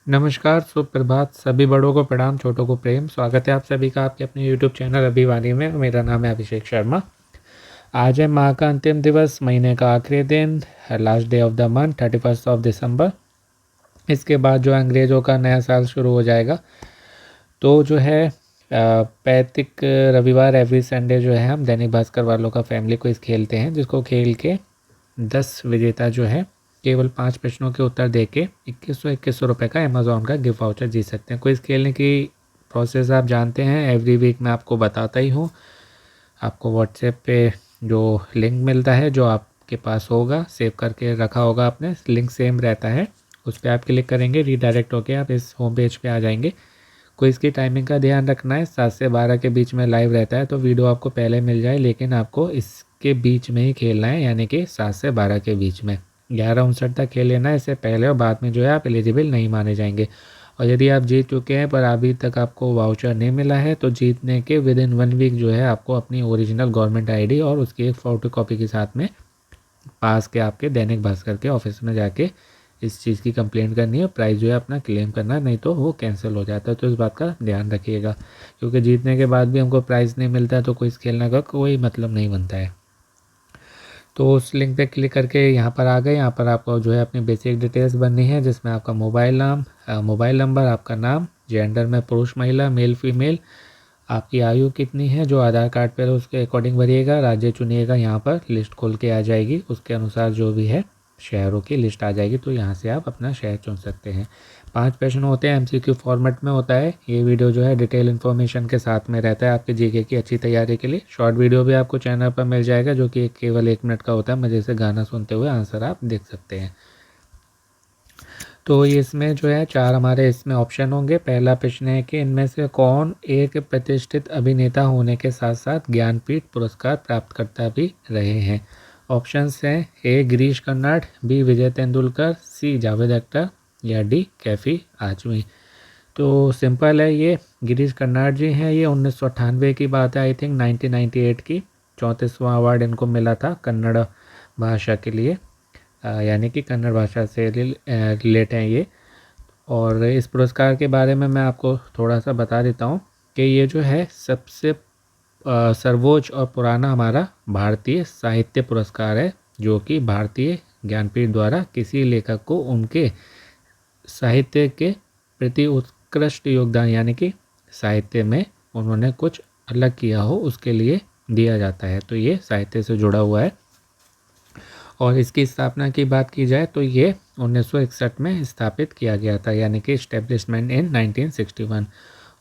नमस्कार, सुप्रभात। सभी बड़ों को प्रणाम, छोटों को प्रेम। स्वागत है आप सभी का आपके अपने YouTube चैनल अभिवाणी में। मेरा नाम है अभिषेक शर्मा। आज है माह का अंतिम दिवस, महीने का आखिरी दिन, last day of the month, 31 of December. इसके बाद जो अंग्रेज़ों का नया साल शुरू हो जाएगा। तो जो है पैतृक रविवार एवरी संडे जो है हम दैनिक भास्कर वालों का फैमिली क्विज खेलते हैं, जिसको खेल के 10 विजेता जो है केवल 5 प्रश्नों के उत्तर देके 2100 रुपये का अमेज़ॉन का गिफ्ट वाउचर जीत सकते हैं। क्विज खेलने की प्रोसेस आप जानते हैं, एवरी वीक मैं आपको बताता ही हूँ। आपको व्हाट्सएप पे जो लिंक मिलता है, जो आपके पास होगा, सेव करके रखा होगा आपने, लिंक सेम रहता है, उस पर आप क्लिक करेंगे, रीडायरेक्ट होके आप इस होम पेज पे आ जाएंगे। क्विज की टाइमिंग का ध्यान रखना है, 7 से 12 के बीच में लाइव रहता है, तो वीडियो आपको पहले मिल जाए, लेकिन आपको इसके बीच में ही खेलना है, यानी कि 7 से 12 के बीच में। 11:59 तक खेल लेना है, इससे पहले और बाद में जो है आप एलिजिबल नहीं माने जाएंगे। और यदि आप जीत चुके हैं पर अभी तक आपको वाउचर नहीं मिला है, तो जीतने के विद इन 1 वीक जो है आपको अपनी ओरिजिनल गवर्नमेंट आईडी और उसकी एक फोटो कॉपी के साथ में पास के आपके दैनिक भास्कर के ऑफिस में जाके इस चीज़ की कंप्लेंट करनी है, प्राइस जो है अपना क्लेम करना है, नहीं तो वो कैंसिल हो जाता है। तो इस बात का ध्यान रखिएगा, क्योंकि जीतने के बाद भी हमको प्राइस नहीं मिलता है तो क्विज खेलने का कोई मतलब नहीं बनता है। तो उस लिंक पे क्लिक करके यहाँ पर आ गए। यहाँ पर आपको जो है अपनी बेसिक डिटेल्स भरनी है, जिसमें आपका मोबाइल नंबर, आपका नाम, जेंडर में पुरुष महिला, मेल फीमेल, आपकी आयु कितनी है जो आधार कार्ड पर उसके अकॉर्डिंग भरिएगा, राज्य चुनिएगा। यहाँ पर लिस्ट खोल के आ जाएगी, उसके अनुसार जो भी है शहरों की लिस्ट आ जाएगी, तो यहाँ से आप अपना शहर चुन सकते हैं। 5 प्रश्न होते हैं, MCQ फॉर्मेट में होता है। ये वीडियो जो है डिटेल इन्फॉर्मेशन के साथ में रहता है आपके जीके की अच्छी तैयारी के लिए। शॉर्ट वीडियो भी आपको चैनल पर मिल जाएगा, जो कि केवल 1 मिनट का होता है, मज़े से गाना सुनते हुए आंसर आप देख सकते हैं। तो इसमें जो है 4 हमारे इसमें ऑप्शन होंगे। पहला प्रश्न है कि इनमें से कौन एक प्रतिष्ठित अभिनेता होने के साथ साथ ज्ञानपीठ पुरस्कार प्राप्त करता भी रहे हैं। ऑप्शंस हैं ए गिरीश कर्नाड, बी विजय तेंदुलकर, सी जावेद अख्तर या डी कैफी आजमी। तो सिंपल है, ये गिरीश कर्नाड जी हैं। ये 1998 की बात है, आई थिंक 1998 की। 34वां अवार्ड इनको मिला था कन्नड़ भाषा के लिए, यानी कि कन्नड़ भाषा से रिलेट हैं ये। और इस पुरस्कार के बारे में मैं आपको थोड़ा सा बता देता हूँ कि ये जो है सबसे सर्वोच्च और पुराना हमारा भारतीय साहित्य पुरस्कार है, जो कि भारतीय ज्ञानपीठ द्वारा किसी लेखक को उनके साहित्य के प्रति उत्कृष्ट योगदान, यानी कि साहित्य में उन्होंने कुछ अलग किया हो, उसके लिए दिया जाता है। तो ये साहित्य से जुड़ा हुआ है। और इसकी स्थापना की बात की जाए तो ये 1961 में स्थापित किया गया था, यानी कि इस्टेब्लिशमेंट इन 1961।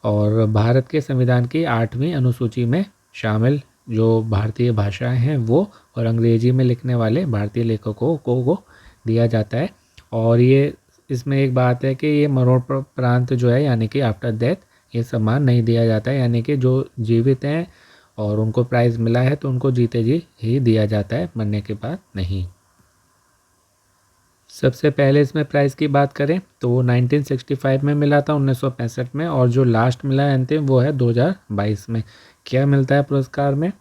और भारत के संविधान की 8वीं अनुसूची में शामिल जो भारतीय भाषाएं हैं वो, और अंग्रेजी में लिखने वाले भारतीय लेखकों को दिया जाता है। और ये इसमें एक बात है कि ये मरणोपरांत जो है, यानी कि आफ्टर डेथ, ये सम्मान नहीं दिया जाता है, यानी कि जो जीवित हैं और उनको प्राइज़ मिला है तो उनको जीते जी ही दिया जाता है, मरने के बाद नहीं। सबसे पहले इसमें प्राइज़ की बात करें तो वो 1965 में मिला था, 1965 में, और जो लास्ट मिला है अंतिम वो है 2022 में। क्या मिलता है पुरस्कार में?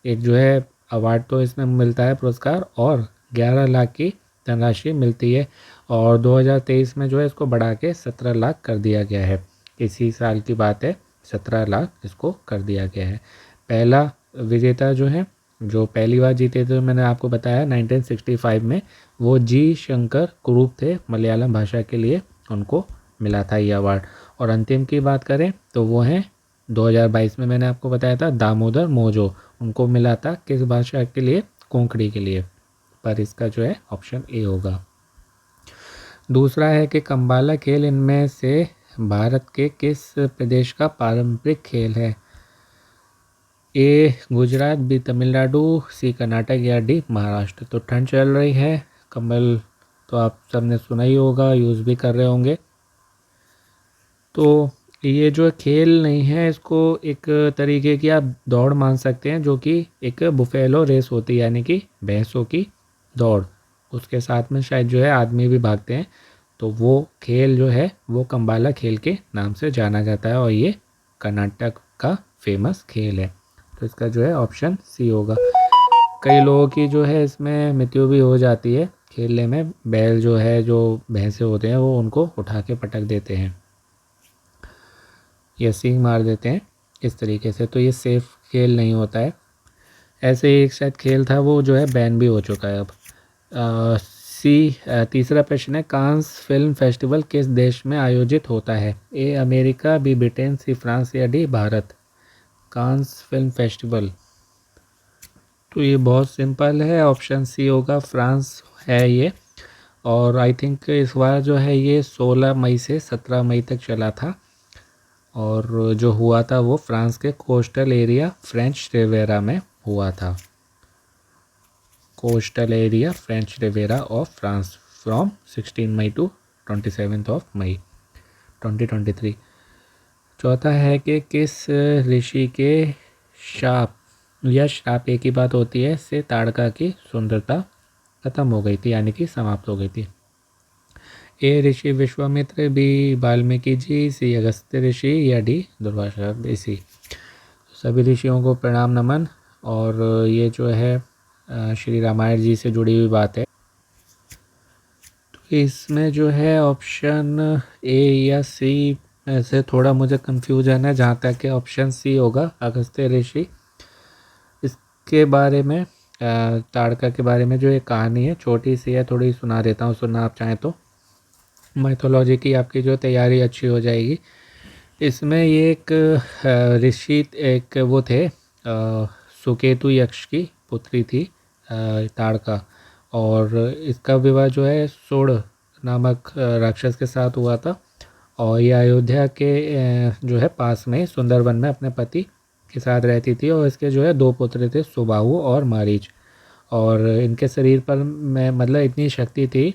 एक जो है अवार्ड तो इसमें मिलता है पुरस्कार, और 11 लाख की धनराशि मिलती है। और 2023 में जो है इसको बढ़ा के 17 लाख कर दिया गया है। इसी साल की बात है, 17 लाख इसको कर दिया गया है। पहला विजेता जो है, जो पहली बार जीते थे, मैंने आपको बताया 1965 में, वो जी शंकर कुरूप थे, मलयालम भाषा के लिए उनको मिला था ये अवार्ड। और अंतिम की बात करें तो वो हैं 2022 में, मैंने आपको बताया था दामोदर मोजो, उनको मिला था किस भाषा के लिए? कोंकणी के लिए। पर इसका जो है ऑप्शन ए होगा। दूसरा है कि कंबाला खेल इनमें से भारत के किस प्रदेश का पारंपरिक खेल है? ए गुजरात, बी तमिलनाडु, सी कर्नाटक या डी महाराष्ट्र। तो ठंड चल रही है, कंबल तो आप सबने सुना ही होगा, यूज़ भी कर रहे होंगे। तो ये जो खेल नहीं है, इसको एक तरीके की आप दौड़ मान सकते हैं, जो कि एक बुफेलो रेस होती है, यानी कि भैंसों की दौड़। उसके साथ में शायद जो है आदमी भी भागते हैं। तो वो खेल जो है वो कंबाला खेल के नाम से जाना जाता है, और ये कर्नाटक का फेमस खेल है। तो इसका जो है ऑप्शन सी होगा। कई लोगों की जो है इसमें मृत्यु भी हो जाती है, खेलने में बैल जो है, जो भैंसे होते हैं, वो उनको उठा के पटक देते हैं या सींग मार देते हैं इस तरीके से। तो ये सेफ़ खेल नहीं होता है। ऐसे ही एक शायद खेल था, वो जो है बैन भी हो चुका है अब। तीसरा प्रश्न है, कांस फिल्म फेस्टिवल किस देश में आयोजित होता है? A America, B Britain, C France या D Bharat? Cannes film festival, तो ये बहुत सिंपल है, ऑप्शन सी होगा, फ्रांस है ये। और आई थिंक इस बार जो है ये 16 मई से 17 मई तक चला था, और जो हुआ था वो फ्रांस के कोस्टल एरिया फ्रेंच रिवेरा में हुआ था। Coastal area French Riviera of France from 16 May to 27 of May 2023। चौथा है कि किस ऋषि के शाप या श्राप, एक ही बात होती है, से ताड़का की सुंदरता खत्म हो गई थी, यानी कि समाप्त हो गई थी? ए ऋषि विश्वामित्र, बी वाल्मीकि जी, सी अगस्त्य ऋषि या डी दुर्वासा ऋषि? सभी ऋषियों को प्रणाम नमन। और ये जो है श्री रामायण जी से जुड़ी हुई बात है। तो इसमें जो है ऑप्शन ए या सी में से थोड़ा मुझे कन्फ्यूजन है, जहाँ तक कि ऑप्शन सी होगा, अगस्त्य ऋषि। इसके बारे में ताड़का के बारे में जो एक कहानी है, छोटी सी है, थोड़ी सुना देता हूँ, सुनना आप चाहें तो। माइथोलॉजी की आपकी जो तैयारी अच्छी हो जाएगी। इसमें ये एक ऋषि, एक वो थे, सुकेतु यक्ष की पुत्री थी ताड़का, और इसका विवाह जो है सोड़ नामक राक्षस के साथ हुआ था। और ये अयोध्या के जो है पास में सुंदरवन में अपने पति के साथ रहती थी, और इसके जो है 2 पुत्र थे, सुबाहु और मारीच। और इनके शरीर पर में मतलब इतनी शक्ति थी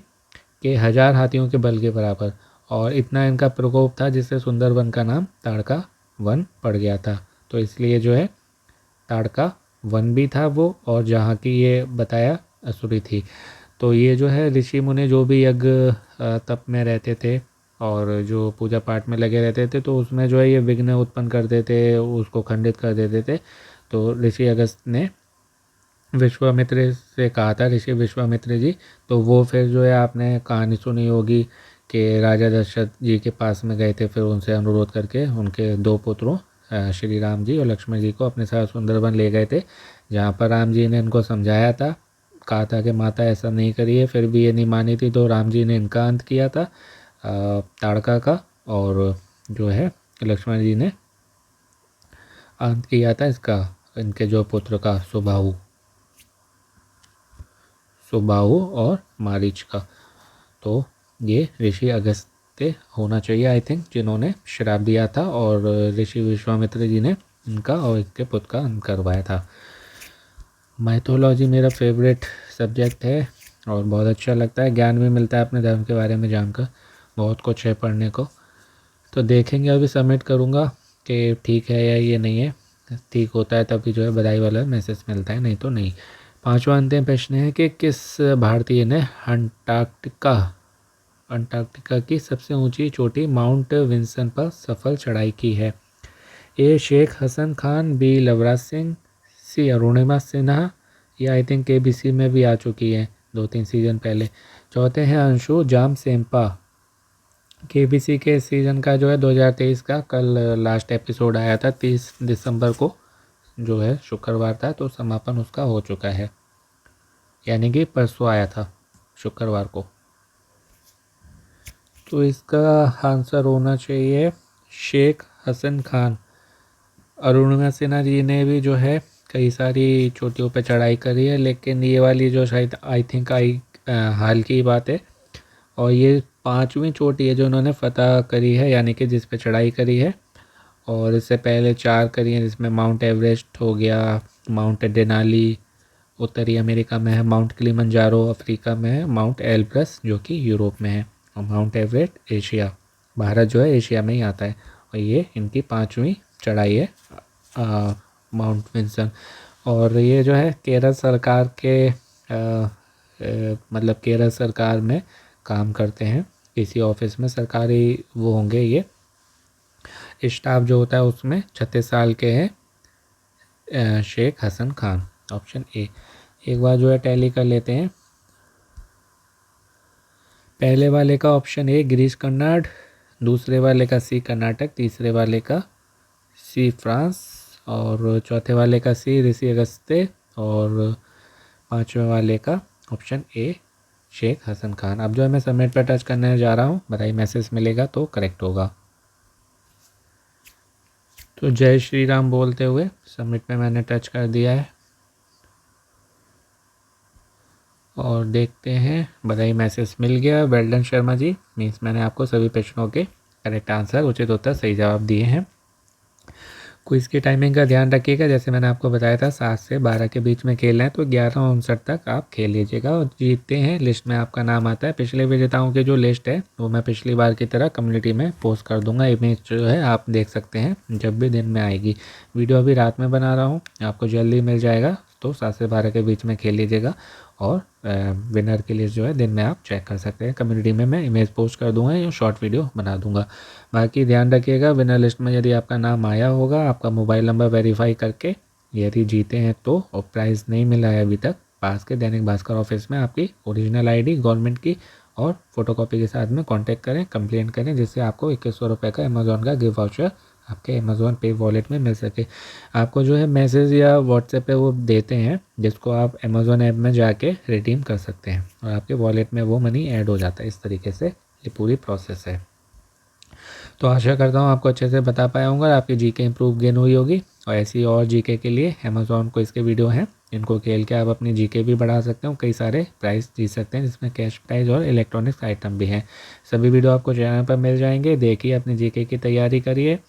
कि 1000 हाथियों के बल के बराबर, और इतना इनका प्रकोप था जिससे सुंदरवन का नाम ताड़का वन पड़ गया था। तो इसलिए जो है ताड़का वन भी था वो, और जहाँ की ये बताया असुरी थी। तो ये जो है ऋषि मुनि जो भी यज्ञ तप में रहते थे और जो पूजा पाठ में लगे रहते थे, तो उसमें जो है ये विघ्न उत्पन्न कर देते, उसको खंडित कर देते थे। तो ऋषि अगस्त ने विश्वामित्र से कहा था, ऋषि विश्वामित्र जी, तो वो फिर जो है आपने कहानी सुनी होगी कि राजा दशरथ जी के पास में गए थे, फिर उनसे अनुरोध करके उनके 2 पुत्रों श्री राम जी और लक्ष्मण जी को अपने साथ सुंदरवन ले गए थे, जहाँ पर राम जी ने इनको समझाया था, कहा था कि माता ऐसा नहीं करिए, फिर भी ये नहीं मानी थी, तो राम जी ने इनका अंत किया था ताड़का का, और जो है लक्ष्मण जी ने अंत किया था इसका, इनके जो पुत्र का, सुबाहु और मारीच का। तो ये ऋषि अगस्त्य होना चाहिए आई थिंक, जिन्होंने श्राप दिया था, और ऋषि विश्वामित्र जी ने इनका और इनके पुत्र का अंत करवाया था। माइथोलॉजी मेरा फेवरेट सब्जेक्ट है और बहुत अच्छा लगता है, ज्ञान भी मिलता है अपने धर्म के बारे में जानकर, बहुत कुछ है पढ़ने को। तो देखेंगे, अभी सबमिट करूँगा कि ठीक है या ये नहीं है। ठीक होता है तभी जो है बधाई वाला मैसेज मिलता है, नहीं तो नहीं। 5वां अंतिम प्रश्न है कि किस भारतीय ने अंटार्कटिका की सबसे ऊंची चोटी माउंट विंसन पर सफल चढ़ाई की है? ए शेख हसन खान, बी लवराज सिंह, सी अरुणिमा सिन्हा, या आई थिंक केबीसी में भी आ चुकी है 2-3 सीजन पहले। चौथे हैं अंशु जाम सेम्पा। केबीसी के सीज़न का जो है 2023 का कल लास्ट एपिसोड आया था, 30 दिसंबर को जो है शुक्रवार था, तो समापन उसका हो चुका है, यानी कि परसों आया था शुक्रवार को। तो इसका आंसर होना चाहिए शेख हसन खान। अरुणिमा सिन्हा जी ने भी जो है कई सारी चोटियों पे चढ़ाई करी है, लेकिन ये वाली जो शायद आई थिंक हाल की बात है, और ये 5वीं चोटी है जो उन्होंने फतह करी है, यानी कि जिस पे चढ़ाई करी है। और इससे पहले 4 करी हैं, जिसमें माउंट एवरेस्ट हो गया, माउंट डेनाली उत्तरी अमेरिका में है, माउंट किलिमंजारो अफ्रीका में है, माउंट एल्ब्रस जो कि यूरोप में है, और माउंट एवरेस्ट एशिया, भारत जो है एशिया में ही आता है। और ये इनकी 5वीं चढ़ाई है माउंट विंसन। और ये जो है केरल सरकार के मतलब केरल सरकार में काम करते हैं, इसी ऑफिस में सरकारी वो होंगे ये। स्टाफ जो होता है उसमें 36 साल के हैं शेख हसन खान, ऑप्शन ए। एक बार जो है टैली कर लेते हैं। पहले वाले का ऑप्शन ए गिरीश कर्नाड, दूसरे वाले का सी कर्नाटक, तीसरे वाले का सी फ्रांस और चौथे वाले का सी ऋषि अगस्त्य और पांचवें वाले का ऑप्शन ए शेख हसन खान। अब जो है मैं सबमिट पर टच करने जा रहा हूँ, बताइए मैसेज मिलेगा तो करेक्ट होगा। तो जय श्री राम बोलते हुए सबमिट पे मैंने टच कर दिया है और देखते हैं, बताइए मैसेज मिल गया। Well done Sharma ji, means मैंने आपको सभी प्रश्नों के करेक्ट आंसर, उचित उत्तर, सही जवाब दिए हैं। क्विज़ की टाइमिंग का ध्यान रखिएगा, जैसे मैंने आपको बताया था 7 से 12 के बीच में खेलना है, तो 11:59 तक आप खेल लीजिएगा और जीतते हैं लिस्ट में आपका नाम आता है। पिछले विजेताओं की जो लिस्ट है वो मैं पिछली बार की तरह कम्युनिटी में पोस्ट कर दूंगा, इमेज जो है आप देख सकते हैं जब भी दिन में आएगी। वीडियो अभी रात में बना रहा हूँ, आपको जल्दी मिल जाएगा, तो 7 से 12 के बीच में खेल लीजिएगा और विनर की लिस्ट जो है दिन में आप चेक कर सकते हैं। कम्युनिटी में मैं इमेज पोस्ट कर दूंगा या शॉर्ट वीडियो बना दूंगा। बाकी ध्यान रखिएगा, विनर लिस्ट में यदि आपका नाम आया होगा, आपका मोबाइल नंबर वेरीफाई करके यदि जीते हैं तो, और प्राइज़ नहीं मिला है अभी तक, पास के दैनिक भास्कर ऑफिस में आपकी ओरिजिनल आईडी गवर्नमेंट की और फोटोकॉपी के साथ में कांटेक्ट करें, कंप्लेंट करें, जिससे आपको 2100 रुपये का अमेज़ॉन का गिफ्ट वाउचर आपके अमेज़ॉन पे वॉलेट में मिल सके। आपको जो है मैसेज या व्हाट्सएप पे वो देते हैं, जिसको आप अमेज़ॉन ऐप में जाके रिडीम कर सकते हैं और आपके वॉलेट में वो मनी ऐड हो जाता है। इस तरीके से ये पूरी प्रोसेस है। तो आशा करता हूँ आपको अच्छे से बता पाया हूँ और आपकी जीके इंप्रूव गेन हुई होगी। और ऐसी और जीके के लिए अमेज़ॉन को इसके वीडियो हैं, इनको खेल के आप अपनी जीके भी बढ़ा सकते हो, कई सारे प्राइस जीत सकते हैं, जिसमें कैश प्राइज और इलेक्ट्रॉनिक्स आइटम भी हैं। सभी वीडियो आपको चैनल पर मिल जाएंगे, देखिए अपनी जीके की तैयारी करिए,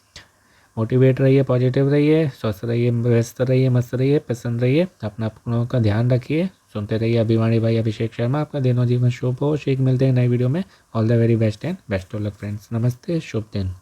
मोटिवेट रहिए, पॉजिटिव रहिए, स्वस्थ रहिए, व्यस्त रहिए, मस्त रहिए, पसंद रहिए, अपना अपनों का ध्यान रखिए, सुनते रहिए अभिमानी भाई अभिषेक शर्मा। आपका दिनों जीवन शुभ हो, शीघ्र मिलते हैं नई वीडियो में। All the very best and best of luck friends. नमस्ते, शुभ दिन।